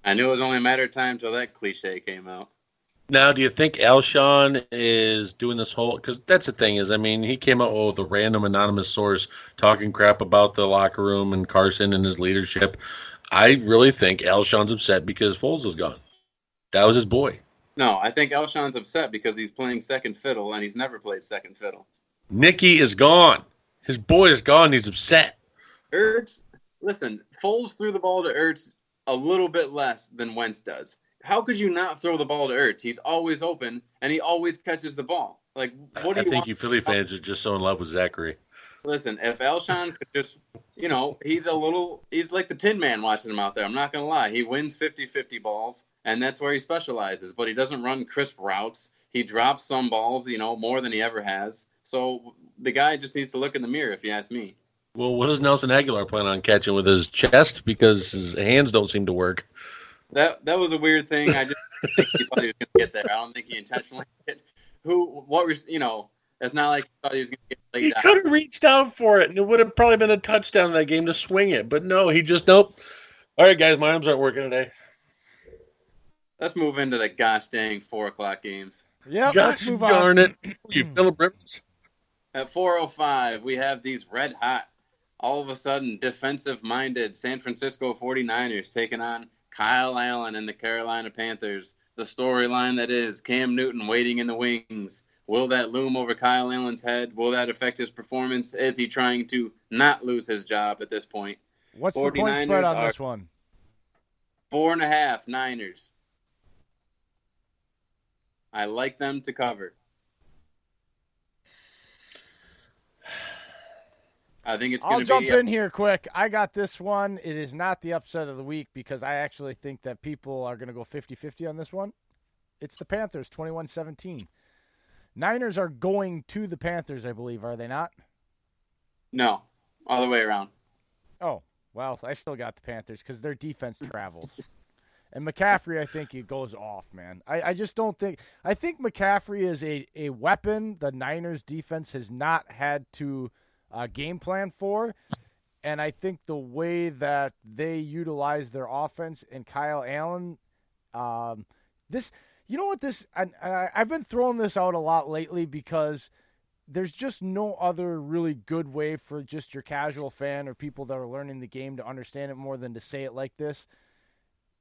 I knew it was only a matter of time till that cliche came out. Now, do you think Alshon is doing this whole? Because that's the thing is, I mean, he came out with a random anonymous source talking crap about the locker room and Carson and his leadership. I really think Alshon's upset because Foles is gone. That was his boy. No, I think Alshon's upset because he's playing second fiddle, and he's never played second fiddle. Nicky is gone. His boy is gone. He's upset. Ertz, listen, Foles threw the ball to Ertz a little bit less than Wentz does. How could you not throw the ball to Ertz? He's always open, and he always catches the ball. Like, what do you I think want? you Philly fans are just so in love with Zachary. Listen, if Alshon could just, he's like the Tin Man watching him out there. I'm not going to lie. He wins 50-50 balls, and that's where he specializes. But he doesn't run crisp routes. He drops some balls, more than he ever has. So the guy just needs to look in the mirror, if you ask me. Well, what does Nelson Aguilar plan on catching with his chest? Because his hands don't seem to work. That was a weird thing. I just think he thought he was going to get there. I don't think he intentionally did. It's not like he thought he was going to get laid He out. could have reached out for it, and it would have probably been a touchdown in that game to swing it. But no, nope. All right, guys, my arms aren't working today. Let's move into the gosh dang 4 o'clock games. Yeah, Gosh let's move darn on. it. You Phillip Rivers. At 4:05, we have these red hot, all of a sudden defensive-minded San Francisco 49ers taking on Kyle Allen and the Carolina Panthers. The storyline that is Cam Newton waiting in the wings. Will that loom over Kyle Allen's head? Will that affect his performance? Is he trying to not lose his job at this point? What's the point spread on this one? 4.5 Niners. I like them to cover. I think it's going to be... I'll jump in here quick. I got this one. It is not the upset of the week because I actually think that people are going to go 50-50 on this one. It's the Panthers, 21-17. Niners are going to the Panthers, I believe, are they not? No, all the way around. Oh, well, I still got the Panthers because their defense travels. And McCaffrey, I think he goes off, man. I just don't think – I think McCaffrey is a weapon the Niners defense has not had to game plan for. And I think the way that they utilize their offense and Kyle Allen, I've been throwing this out a lot lately because there's just no other really good way for just your casual fan or people that are learning the game to understand it more than to say it like this.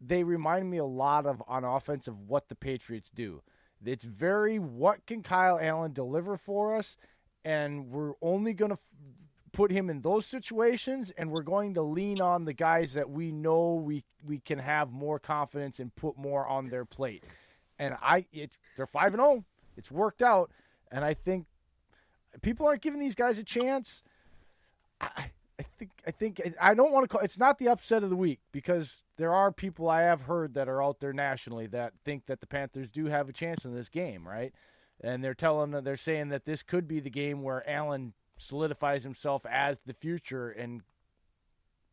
They remind me a lot of, on offense, of what the Patriots do. It's very, what can Kyle Allen deliver for us? And we're only going to put him in those situations, and we're going to lean on the guys that we know we can have more confidence and put more on their plate. And they're 5-0. It's worked out, and I think people aren't giving these guys a chance. I think I don't want to call it's not the upset of the week because there are people I have heard that are out there nationally that think that the Panthers do have a chance in this game, right? And they're saying that this could be the game where Allen solidifies himself as the future and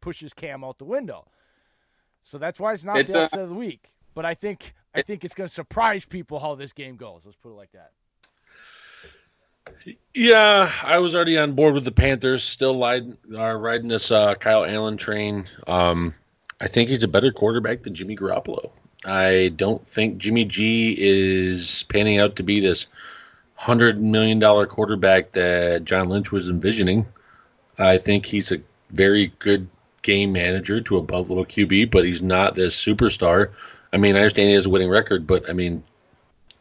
pushes Cam out the window. So that's why it's not the upset of the week. But I think it's going to surprise people how this game goes. Let's put it like that. Yeah, I was already on board with the Panthers, still riding this Kyle Allen train. I think he's a better quarterback than Jimmy Garoppolo. I don't think Jimmy G is panning out to be this $100 million quarterback that John Lynch was envisioning. I think he's a very good game manager to above little QB, but he's not this superstar. I mean, I understand he has a winning record, but I mean,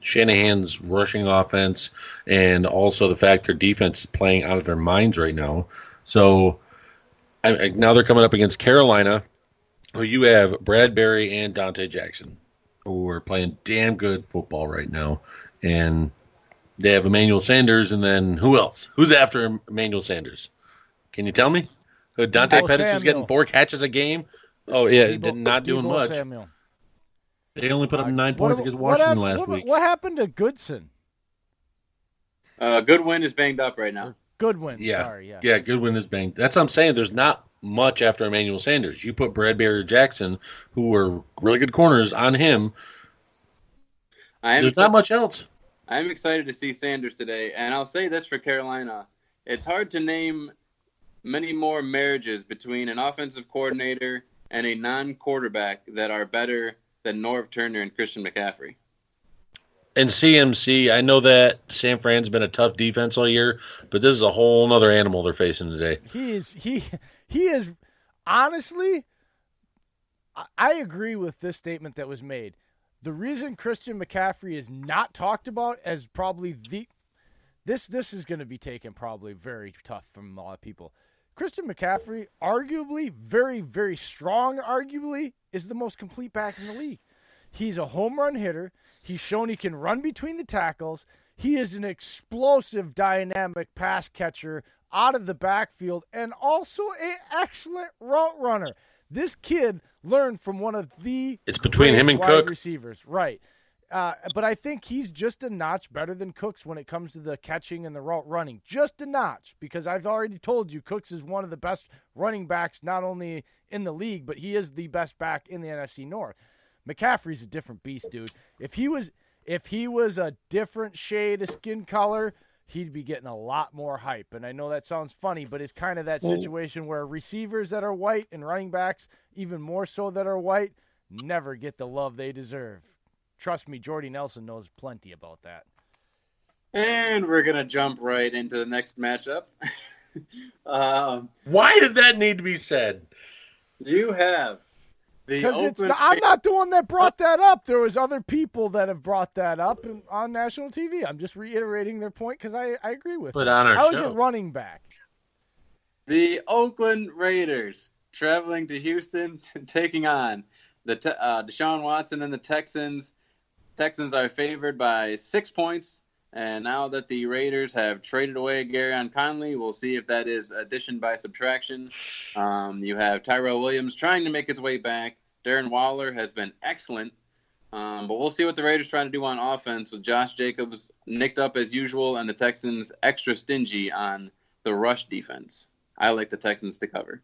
Shanahan's rushing offense and also the fact their defense is playing out of their minds right now. So now they're coming up against Carolina, who you have Bradbury and Dante Jackson, who are playing damn good football right now. And they have Emmanuel Sanders, and then who else? Who's after Emmanuel Sanders? Can you tell me? Dante Pettis is getting 4 catches a game? Oh, yeah, not doing much. Samuel. They only put up 9 points against Washington last week. What happened to Goodson? Goodwin is banged up right now. Goodwin, yeah. sorry, yeah. Yeah, Goodwin is banged. That's what I'm saying. There's not much after Emmanuel Sanders. You put Bradbury or Jackson, who were really good corners, on him. There's not much else. I'm excited to see Sanders today, and I'll say this for Carolina. It's hard to name many more marriages between an offensive coordinator and a non-quarterback that are better than Norv Turner and Christian McCaffrey. And CMC, I know that San Fran's been a tough defense all year, but this is a whole other animal they're facing today. He is honestly, I agree with this statement that was made. The reason Christian McCaffrey is not talked about as probably this is going to be taken probably very tough from a lot of people. Christian McCaffrey, arguably, very, very strong, arguably, is the most complete back in the league. He's a home run hitter. He's shown he can run between the tackles. He is an explosive, dynamic pass catcher out of the backfield and also an excellent route runner. This kid learned from one of the It's between him and wide Cook. receivers, right? But I think he's just a notch better than Cooks when it comes to the catching and the route running. Just a notch, because I've already told you Cooks is one of the best running backs not only in the league, but he is the best back in the NFC North. McCaffrey's a different beast, dude. If he was a different shade of skin color, he'd be getting a lot more hype. And I know that sounds funny, but it's kind of that situation where receivers that are white and running backs, even more so that are white, never get the love they deserve. Trust me, Jordy Nelson knows plenty about that. And we're going to jump right into the next matchup. Why did that need to be said? You have the Oakland... I'm not the one that brought that up. There was other people that have brought that up on national TV. I'm just reiterating their point because I agree with But them. on our I was show. a running back. The Oakland Raiders traveling to Houston, taking on the Deshaun Watson and the Texans. Texans are favored by 6 points, and now that the Raiders have traded away Garyon Conley, we'll see if that is addition by subtraction. You have Tyrell Williams trying to make his way back. Darren Waller has been excellent, but we'll see what the Raiders try to do on offense with Josh Jacobs nicked up as usual and the Texans extra stingy on the rush defense. I like the Texans to cover.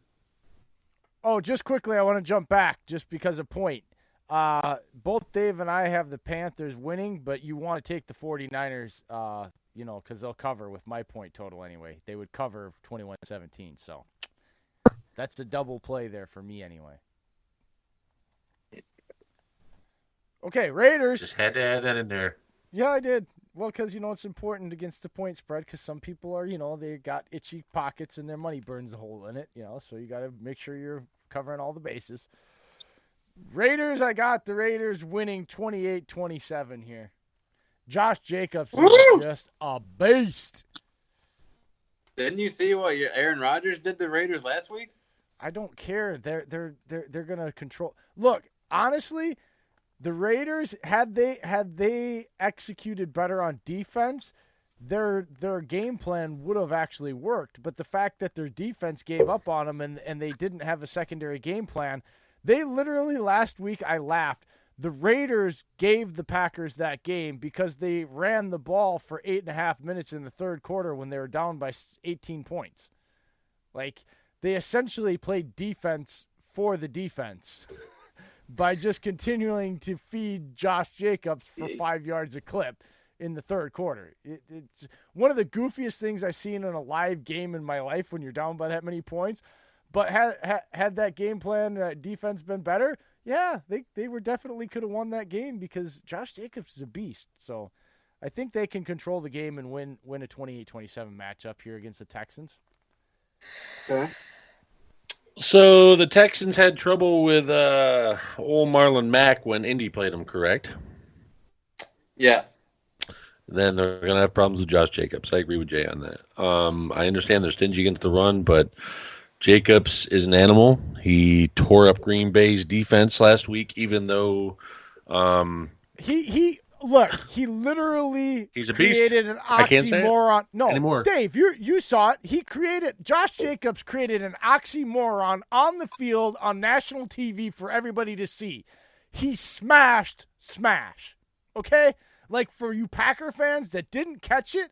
Oh, just quickly, I want to jump back just because of point. Both Dave and I have the Panthers winning, but you want to take the 49ers, because they'll cover with my point total anyway. They would cover 21-17, so that's the double play there for me anyway. Okay, Raiders. Just had to add that in there. Yeah, I did. Well, because, it's important against the point spread because some people are, they got itchy pockets and their money burns a hole in it, so you got to make sure you're covering all the bases. Raiders, I got the Raiders winning 28-27 here. Josh Jacobs is just a beast. Didn't you see what Aaron Rodgers did to Raiders last week? I don't care. They're gonna control. Look, honestly, the Raiders had they executed better on defense, their game plan would have actually worked. But the fact that their defense gave up on them and they didn't have a secondary game plan. They literally, last week, I laughed. The Raiders gave the Packers that game because they ran the ball for 8.5 minutes in the third quarter when they were down by 18 points. Like, they essentially played defense for the defense by just continuing to feed Josh Jacobs for 5 yards a clip in the third quarter. It's one of the goofiest things I've seen in a live game in my life when you're down by that many points. But had that game plan defense been better, yeah, they were definitely could have won that game because Josh Jacobs is a beast. So I think they can control the game and win a 28-27 matchup here against the Texans. Okay. So the Texans had trouble with old Marlon Mack when Indy played him, correct? Yes. Then they're going to have problems with Josh Jacobs. I agree with Jay on that. I understand they're stingy against the run, but Jacobs is an animal. He tore up Green Bay's defense last week, even though he literally he's a beast. Created an oxymoron. I can't say it no, anymore. Dave, you saw it. Josh Jacobs created an oxymoron on the field on national TV for everybody to see. He smashed Smash. Okay? Like for you Packer fans that didn't catch it,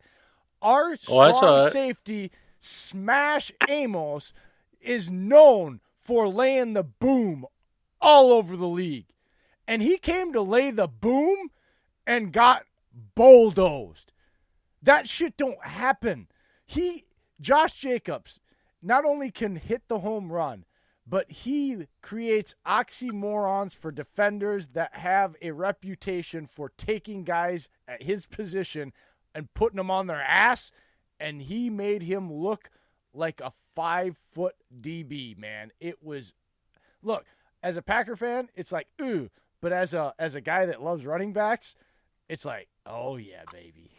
our strong safety Smash Amos is known for laying the boom all over the league. And he came to lay the boom and got bulldozed. That shit don't happen. Josh Jacobs not only can hit the home run, but he creates oxymorons for defenders that have a reputation for taking guys at his position and putting them on their ass, and he made him look like a 5-foot DB, man. It was, look, as a Packer fan, it's like, ooh, but as a guy that loves running backs, it's like, oh yeah, baby.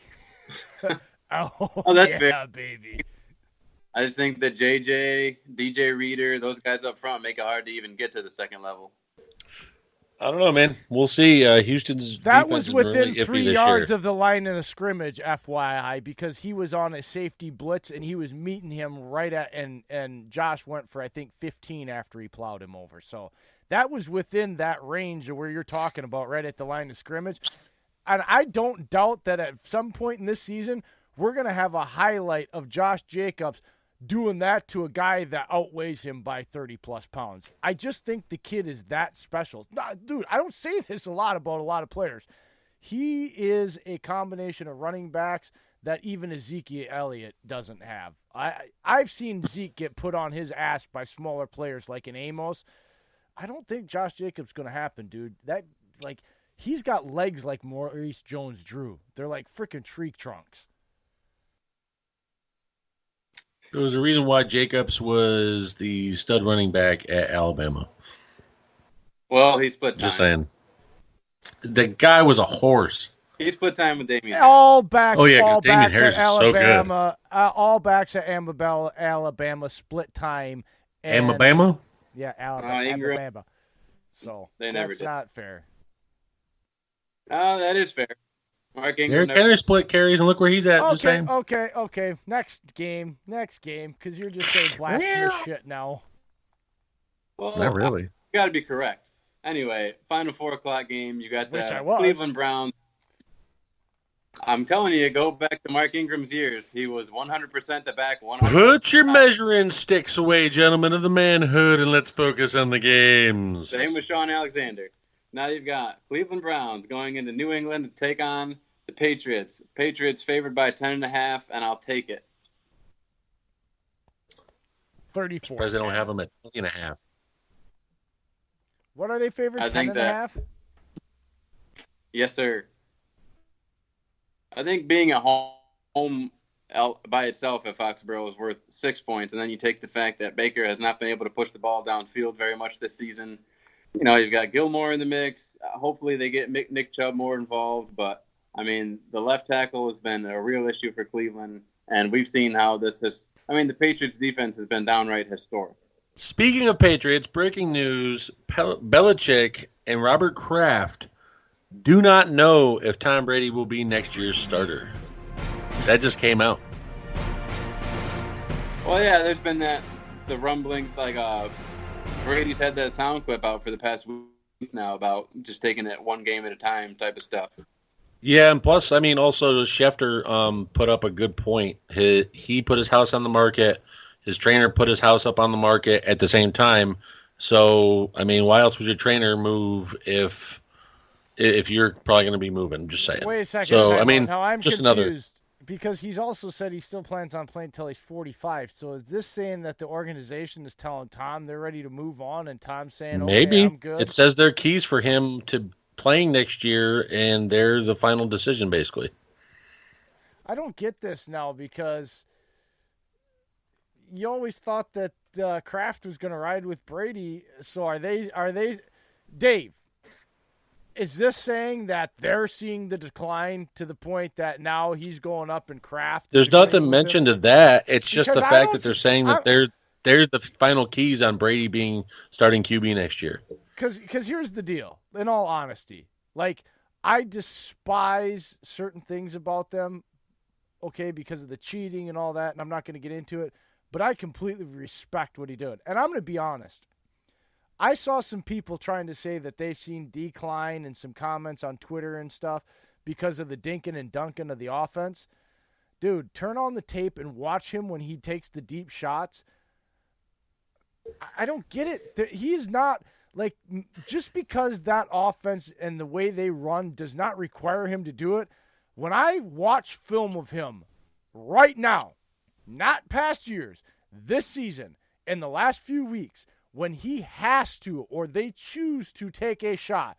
Oh, that's yeah, fair, baby. I just think that JJ, DJ Reader, those guys up front make it hard to even get to the second level. I don't know, man. We'll see. Houston's That defense was is within really 3 iffy this yards year. of the line in a scrimmage, FYI, because he was on a safety blitz and he was meeting him right at, and Josh went for, I think, 15 after he plowed him over. So that was within that range of where you're talking about, right at the line of scrimmage. And I don't doubt that at some point in this season, we're going to have a highlight of Josh Jacobs doing that to a guy that outweighs him by 30-plus pounds. I just think the kid is that special. Dude, I don't say this a lot about a lot of players. He is a combination of running backs that even Ezekiel Elliott doesn't have. I've seen Zeke get put on his ass by smaller players like an Amos. I don't think Josh Jacobs going to happen, dude. He's got legs like Maurice Jones-Drew. They're like freaking tree trunks. There was a reason why Jacobs was the stud running back at Alabama. Well, he split time. Just saying. The guy was a horse. He split time with Damian. All backs. Oh, yeah, all because Damian backs Harris at is so good. Alabama. All backs at Alabama split time. And, Alabama? Yeah, Ingram. Alabama. So They never that's did. not fair. Oh, that is fair. Mark Ingram Derrick Henry split carries, and look where he's at. Just saying. Okay. Next game, because you're just saying blasphemous shit now. Well, Not really. You got to be correct. Anyway, final 4 o'clock game. You got Wish I the was. Cleveland Browns. I'm telling you, go back to Mark Ingram's years. He was 100% the back. 100%. Put your measuring sticks away, gentlemen of the manhood, and let's focus on the games. Same with Sean Alexander. Now you've got Cleveland Browns going into New England to take on the Patriots. Patriots favored by 10.5, and I'll take it. 34. Surprised they don't have them at 20.5. What are they favored? I 10 think and a that- half? Yes, sir. I think being at home by itself at Foxborough is worth 6 points, and then you take the fact that Baker has not been able to push the ball downfield very much this season. You know, you've got Gilmore in the mix. Hopefully they get Nick Chubb more involved, but, I mean, the left tackle has been a real issue for Cleveland, and we've seen how the Patriots defense has been downright historic. Speaking of Patriots, breaking news, Belichick and Robert Kraft do not know if Tom Brady will be next year's starter. That just came out. Well, yeah, there's been the rumblings, like Brady's had that sound clip out for the past week now about just taking it one game at a time type of stuff. Yeah, and plus, I mean, also Schefter put up a good point. He put his house on the market. His trainer put his house up on the market at the same time. So, I mean, why else would your trainer move if you're probably going to be moving? Just saying. Wait a second. So, I mean, now I'm just confused because he's also said he still plans on playing until he's 45. So is this saying that the organization is telling Tom they're ready to move on, and Tom's saying, maybe I'm good? It says they're keys for him to playing next year, and they're the final decision, basically. I don't get this now because you always thought that Kraft was going to ride with Brady. So are they, Dave? Is this saying that they're seeing the decline to the point that now he's going up in Kraft? There's nothing mentioned of that. It's just Because the I fact don't that they're see- saying that they're the final keys on Brady being starting QB next year. Because here's the deal, in all honesty. Like, I despise certain things about them, okay, because of the cheating and all that, and I'm not going to get into it, but I completely respect what he did. And I'm going to be honest. I saw some people trying to say that they've seen decline in some comments on Twitter and stuff because of the dinking and dunking of the offense. Dude, turn on the tape and watch him when he takes the deep shots. I don't get it. He's not, like, just because that offense and the way they run does not require him to do it. When I watch film of him right now, not past years, this season, in the last few weeks, when he has to or they choose to take a shot,